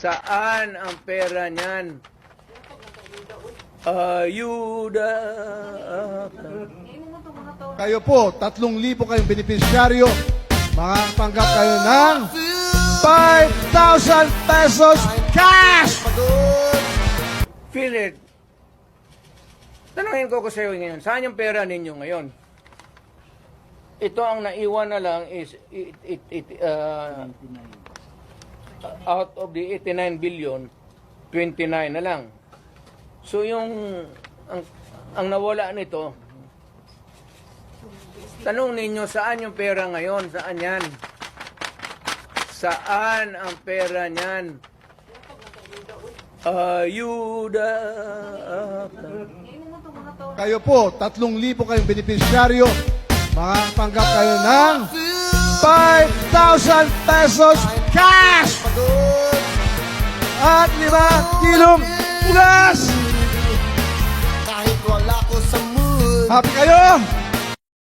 Saan ang pera niyan? Ayuda. Kayo po, 3,000 kayong benepisyaryo. Makapanggap kayo ng 5,000 pesos cash! Feel it. Tanungin ko sa iyo ngayon, saan yung pera ninyo ngayon? Ito ang naiwan na lang is out of the 89 billion, 29 na lang. So yung ang nawala nito, tanong ninyo saan yung pera ngayon? Saan yan? Saan ang pera niyan? Ayuda. Kayo po, 3,000 kayong benepisyaryo. Makapanggap kayo ng 5,000 pesos cash! At 5 kilong bugas! Kahit wala ko sa mood, Happy kayo!